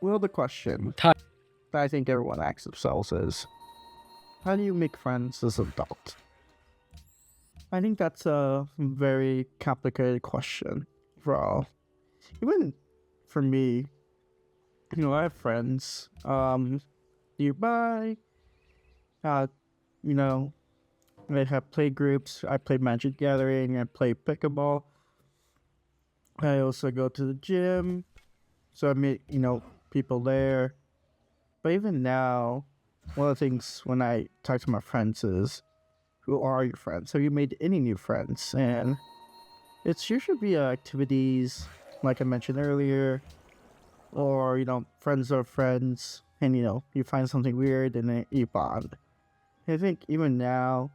Well, the question Hi. that I think everyone asks themselves is, how do you make friends as an adult? I think that's a very complicated question for all. Even for me, I have friends nearby. Uh, you know, I have play groups. I play Magic Gathering. I play pickleball. I also go to the gym, so I meet people there. But even now, one of the things when I talk to my friends is, who are your friends? Have you made any new friends? And it's usually via activities, like I mentioned earlier, or friends of friends, and you find something weird and then you bond. I think even now,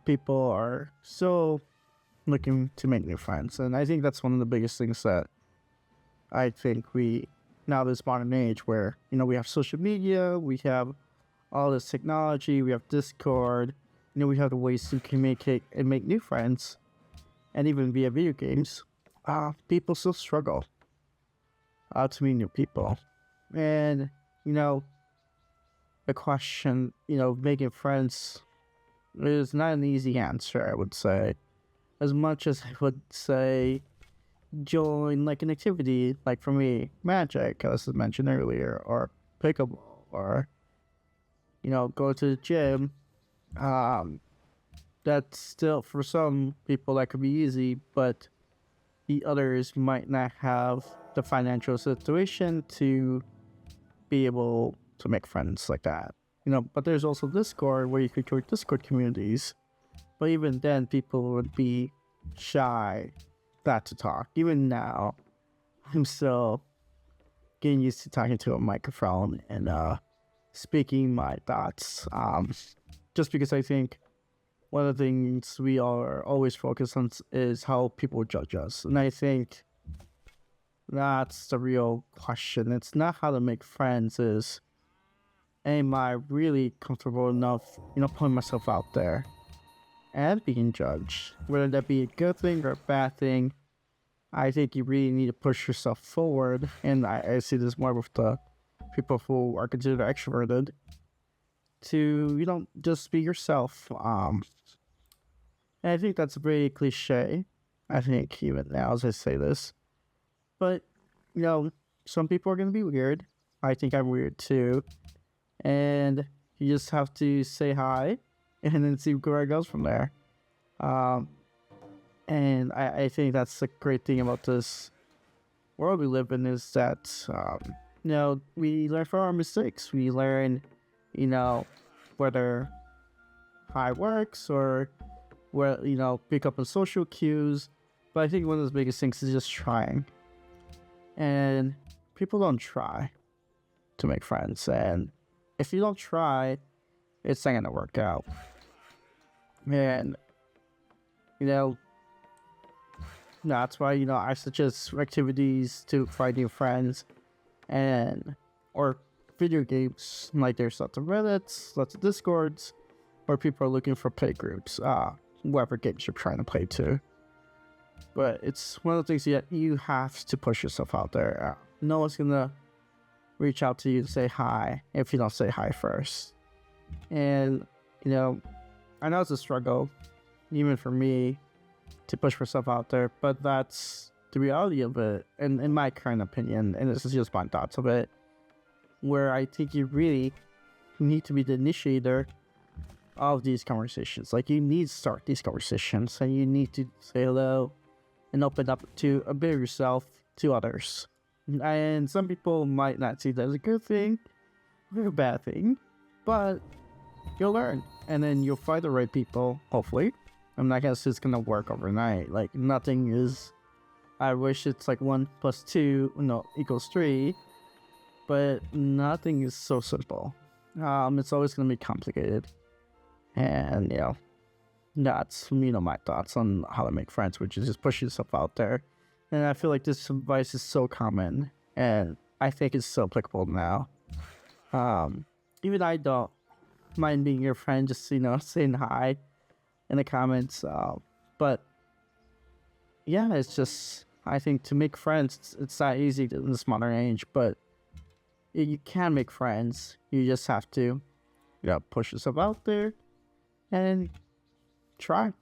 people are so looking to make new friends, and I think that's one of the biggest things that I think we now this modern age where we have social media, we have all this technology, we have Discord, we have the ways to communicate and make new friends, and even via video games. People still struggle to meet new people, and you know the question, making friends is not an easy answer. I would say, as much as I would say join like an activity, like for me, magic, as I mentioned earlier, or pickleball, or go to the gym. Um, that's still for some people that could be easy, but the others might not have the financial situation to be able to make friends like that. But there's also Discord where you could join Discord communities. But even then, people would be shy not to talk. Even now, I'm still getting used to talking to a microphone and speaking my thoughts. Just because I think one of the things we are always focused on is how people judge us. And I think that's the real question. It's not how to make friends, is am I really comfortable enough, putting myself out there and being judged? Whether that be a good thing or a bad thing, I think you really need to push yourself forward. And I see this more with the people who are considered extroverted to, just be yourself. And I think that's very cliche. I think even now as I say this. But, some people are going to be weird. I think I'm weird too. And you just have to say hi and then see where it goes from there. Um, and I think that's the great thing about this world we live in is that, we learn from our mistakes. We learn, you know, whether hi works or where, pick up on social cues. But I think one of the biggest things is just trying. And people don't try to make friends. And if you don't try, it's not going to work out. And, you know, that's why, I suggest activities to find new friends and, or video games. Like there's lots of Reddits, lots of Discords, where people are looking for play groups, whatever games you're trying to play too. But it's one of the things that you have to push yourself out there. No one's gonna reach out to you to say hi if you don't say hi first. And, I know it's a struggle, even for me, to push myself out there, but that's the reality of it. And in my current opinion, and this is just my thoughts of it, where I think you really need to be the initiator of these conversations. Like, you need to start these conversations, and you need to say hello and open up to a bit of yourself to others. And some people might not see that as a good thing or a bad thing, but you'll learn, and then you'll find the right people, hopefully. I'm not gonna say it's gonna work overnight. Like, nothing is, I wish it's like 1 plus 2 equals 3, but nothing is so simple. It's always gonna be complicated. And that's my thoughts on how to make friends, which is just push yourself out there. And I feel like this advice is so common, and I think it's so applicable now. Even I don't mind being your friend, just saying hi in the comments. But yeah, it's just, I think to make friends, it's not easy in this modern age. But you can make friends. You just have to, push yourself out there and try.